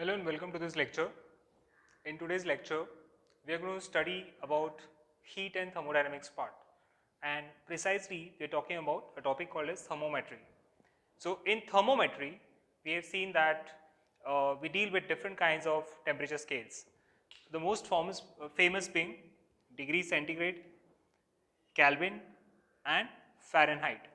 Hello and welcome to this lecture. In today's lecture, we are going to study about heat and thermodynamics part, and precisely we are talking about a topic called as thermometry. So in thermometry, we have seen that we deal with different kinds of temperature scales. The most famous being degree centigrade, Kelvin and Fahrenheit.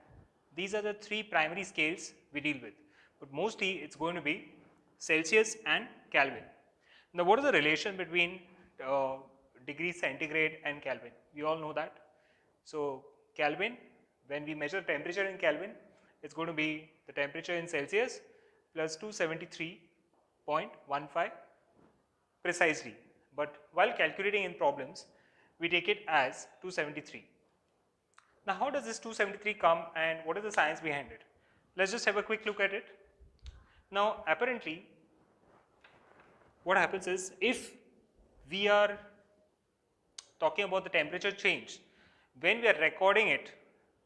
These are the three primary scales we deal with, but mostly it's going to be Celsius and Kelvin. Now what is the relation between degree centigrade and Kelvin? We all know that. So Kelvin, when we measure temperature in Kelvin, it's going to be the temperature in Celsius plus 273.15 precisely. But while calculating in problems, we take it as 273. Now how does this 273 come and what is the science behind it? Let's just have a quick look at it. Now apparently what happens is, if we are talking about the temperature change, when we are recording it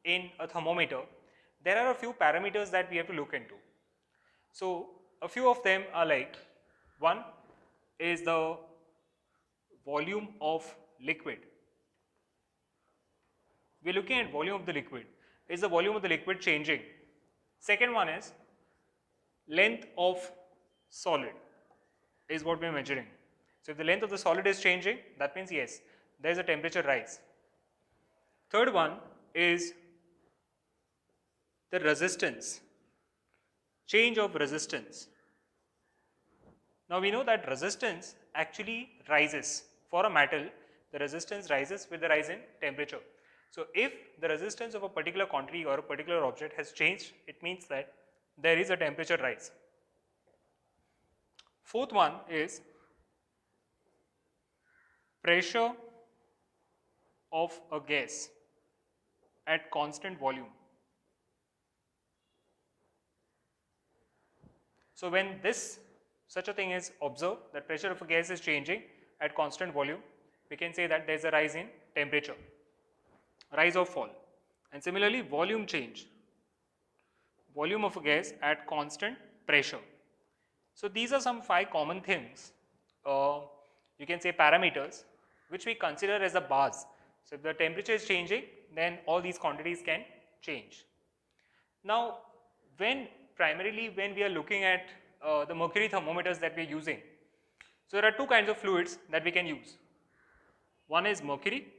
in a thermometer, there are a few parameters that we have to look into. So a few of them are like, one is the volume of liquid. We are looking at volume of the liquid. Is the volume of the liquid changing? Second one is length of solid is what we are measuring. So if the length of the solid is changing, that means yes, there is a temperature rise. Third one is the resistance, change of resistance. Now we know that resistance actually rises. For a metal, the resistance rises with the rise in temperature. So if the resistance of a particular quantity or a particular object has changed, it means that there is a temperature rise. Fourth one is pressure of a gas at constant volume. So when such a thing is observed, that pressure of a gas is changing at constant volume, we can say that there is a rise in temperature, rise or fall. And similarly, volume change, volume of a gas at constant pressure. So these are some 5 common things, you can say parameters, which we consider as the bars. So if the temperature is changing, then all these quantities can change. Now primarily when we are looking at the mercury thermometers that we are using, so there are 2 kinds of fluids that we can use. One is mercury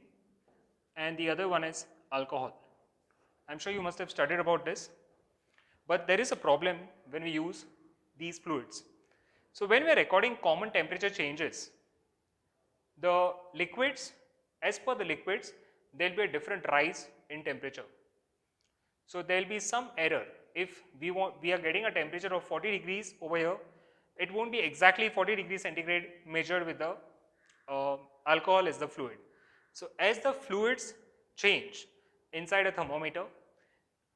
and the other one is alcohol. I'm sure you must have studied about this, but there is a problem when we use these fluids. So when we are recording common temperature changes, the liquids, as per the liquids, there will be a different rise in temperature. So there will be some error. If we are getting a temperature of 40 degrees over here, it won't be exactly 40 degrees centigrade measured with the alcohol as the fluid. So as the fluids change inside a thermometer,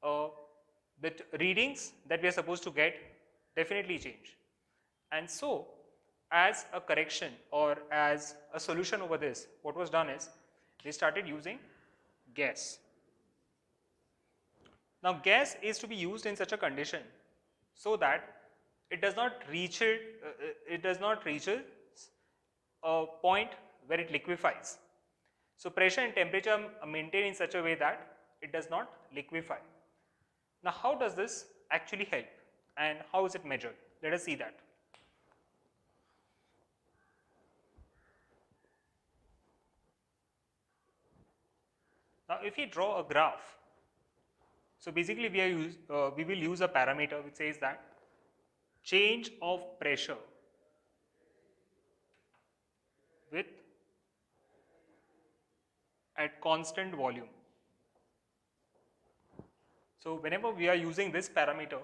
the readings that we are supposed to get definitely change. And so as a correction or as a solution over this, what was done is they started using gas. Now gas is to be used in such a condition so that it does not reach a point where it liquefies. So pressure and temperature are maintained in such a way that it does not liquefy. Now how does this actually help and how is it measured? Let us see that. Now if we draw a graph, so basically we will use a parameter which says that change of pressure with at constant volume. So whenever we are using this parameter,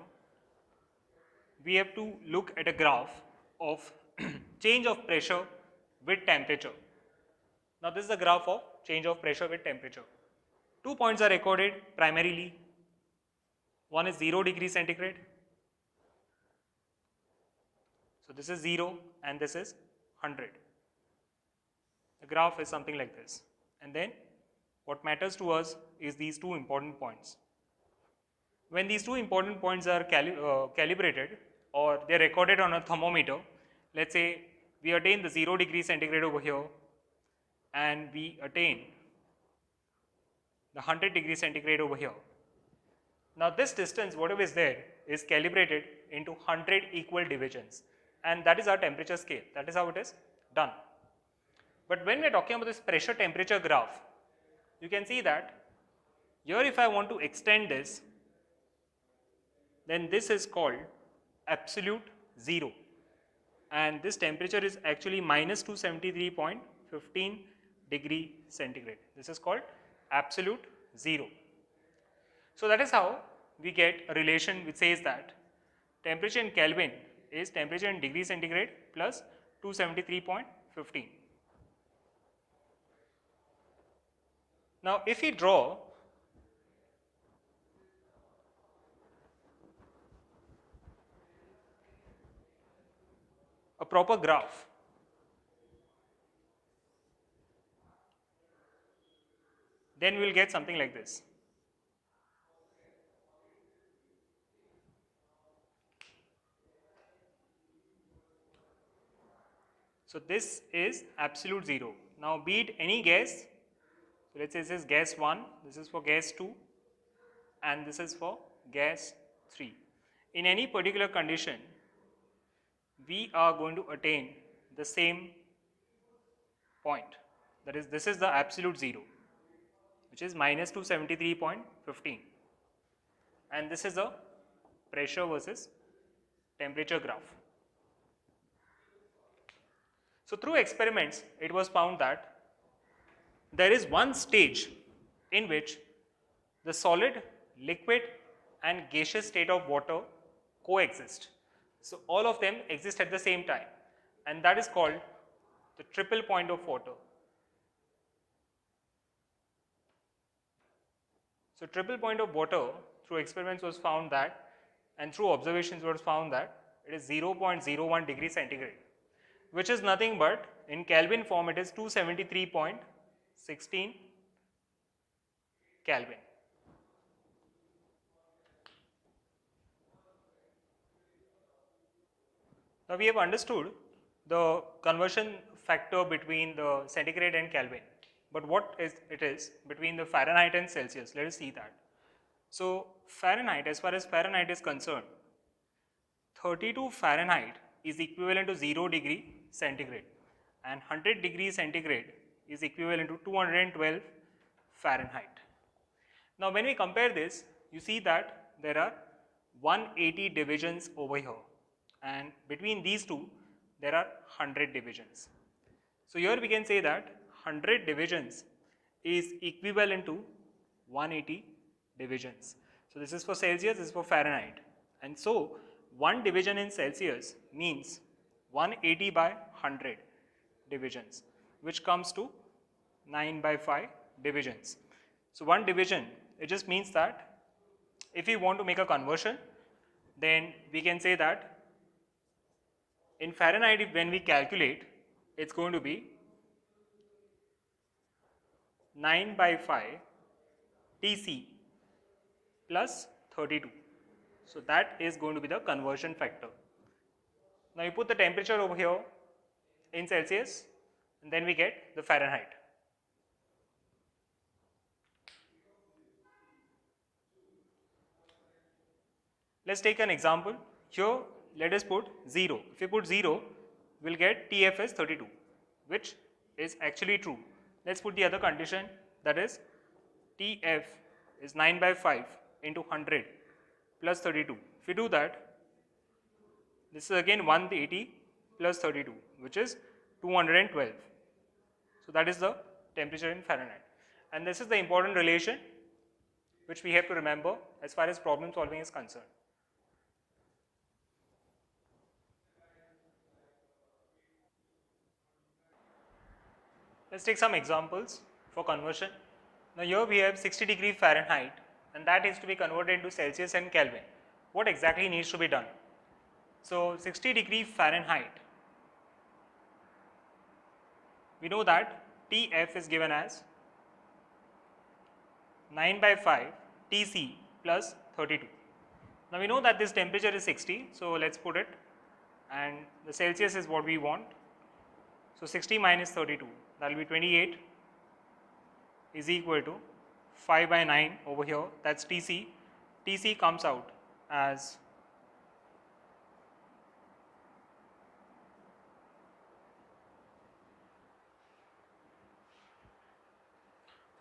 we have to look at a graph of change of pressure with temperature. Now this is the graph of change of pressure with temperature. 2 points are recorded primarily. One is 0 degree centigrade. So this is 0 and this is 100. The graph is something like this. And then what matters to us is these 2 important points. When these 2 important points are calibrated or they are recorded on a thermometer, let's say we attain the 0 degree centigrade over here and we attain the 100 degree centigrade over here. Now this distance, whatever is there, is calibrated into 100 equal divisions, and that is our temperature scale. That is how it is done. But when we are talking about this pressure temperature graph, you can see that here if I want to extend this, then this is called absolute zero, and this temperature is actually minus 273.15 degree centigrade. This is called absolute zero. So that is how we get a relation which says that temperature in Kelvin is temperature in degree centigrade plus 273.15. Now if we draw a proper graph, then we will get something like this. So this is absolute zero. Now be it any gas, so let's say this is gas 1, this is for gas 2, and this is for gas 3. In any particular condition, we are going to attain the same point. That is, this is the absolute zero, which is minus 273.15, and this is a pressure versus temperature graph. So through experiments, it was found that there is one stage in which the solid, liquid and gaseous state of water coexist. So all of them exist at the same time, and that is called the triple point of water. So triple point of water, through experiments was found that, and through observations was found that it is 0.01 degree centigrade, which is nothing but in Kelvin form it is 273.16 Kelvin. Now we have understood the conversion factor between the centigrade and Kelvin, but what is it is between the Fahrenheit and Celsius? Let us see that. So Fahrenheit, as far as Fahrenheit is concerned, 32 Fahrenheit is equivalent to 0 degree centigrade, and 100 degrees centigrade is equivalent to 212 Fahrenheit. Now when we compare this, you see that there are 180 divisions over here, and between these two there are 100 divisions. So here we can say that 100 divisions is equivalent to 180 divisions. So this is for Celsius, this is for Fahrenheit, and so one division in Celsius means 180 by 100 divisions, which comes to 9 by 5 divisions. So one division, it just means that if we want to make a conversion, then we can say that in Fahrenheit, when we calculate, it's going to be 9 by 5 Tc plus 32. So that is going to be the conversion factor. Now you put the temperature over here in Celsius, and then we get the Fahrenheit. Let's take an example. Here let us put 0. If you put 0, we'll get Tf as 32, which is actually true. Let's put the other condition, that is Tf is 9 by 5 into 100 plus 32. If you do that, this is again 180 plus 32, which is 212. So that is the temperature in Fahrenheit. And this is the important relation which we have to remember as far as problem solving is concerned. Let's take some examples for conversion. Now here we have 60 degree Fahrenheit, and that is to be converted into Celsius and Kelvin. What exactly needs to be done? So 60 degree Fahrenheit, we know that Tf is given as 9 by 5 Tc plus 32. Now we know that this temperature is 60, so let's put it and the Celsius is what we want. So 60 minus 32, that will be 28 is equal to 5 by 9 over here, that's Tc. Tc comes out as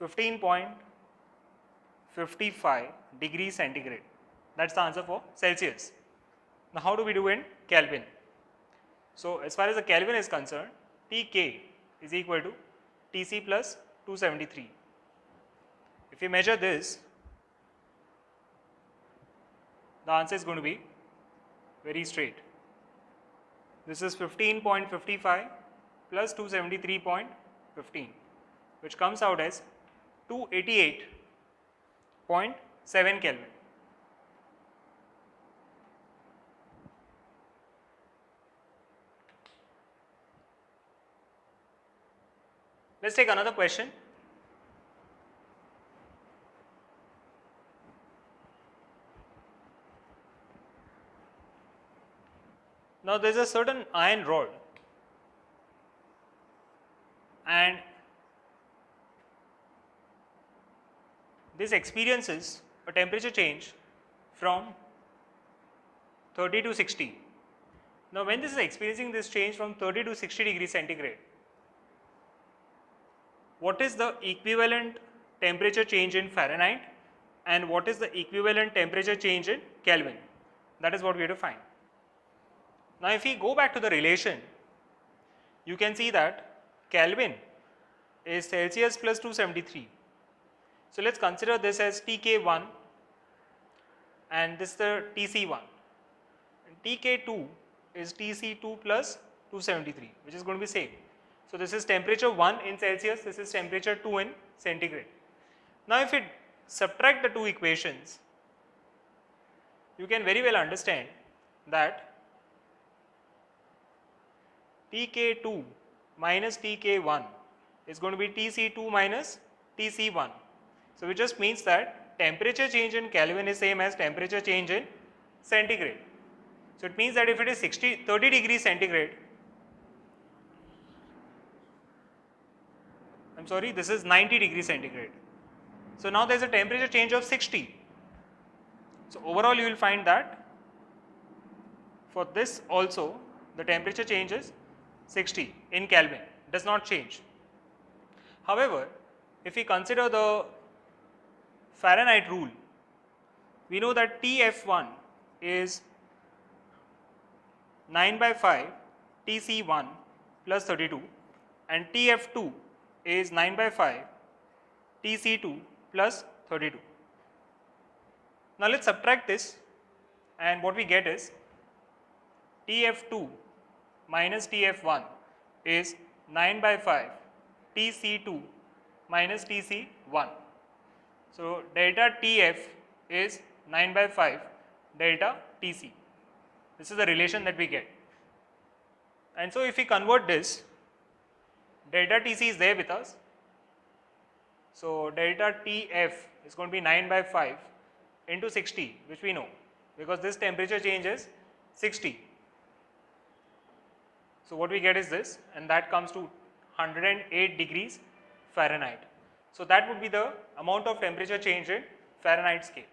15.55 degrees centigrade. That's the answer for Celsius. Now how do we do in Kelvin? So as far as the Kelvin is concerned, Tk is equal to Tc plus 273. If you measure this, the answer is going to be very straight. This is 15.55 plus 273.15, which comes out as 288.7 Kelvin. Let's take another question. Now there is a certain iron rod, and this experiences a temperature change from 30 to 60. Now when this is experiencing this change from 30 to 60 degrees centigrade, what is the equivalent temperature change in Fahrenheit and what is the equivalent temperature change in Kelvin? That is what we have to find. Now if we go back to the relation, you can see that Kelvin is Celsius plus 273. So let's consider this as Tk1 and this is the Tc1. And Tk2 is Tc2 plus 273, which is going to be same. So this is temperature 1 in Celsius, this is temperature 2 in centigrade. Now if we subtract the two equations, you can very well understand that Tk2 minus Tk1 is going to be Tc2 minus Tc1. So which just means that temperature change in Kelvin is same as temperature change in centigrade. So it means that if it is 30 degrees centigrade, this is 90 degrees centigrade. So now there is a temperature change of 60. So overall you will find that for this also the temperature change is 60 in Kelvin, does not change. However, if we consider the Fahrenheit rule, we know that Tf1 is 9 by 5 Tc1 plus 32 and Tf2 is 9 by 5 Tc2 plus 32. Now let's subtract this and what we get is Tf2 minus Tf1 is 9 by 5 Tc2 minus Tc1. So delta Tf is 9 by 5 delta Tc. This is the relation that we get. And so if we convert this, delta Tc is there with us. So delta Tf is going to be 9 by 5 into 60, which we know because this temperature change is 60. So what we get is this, and that comes to 108 degrees Fahrenheit. So that would be the amount of temperature change in Fahrenheit scale.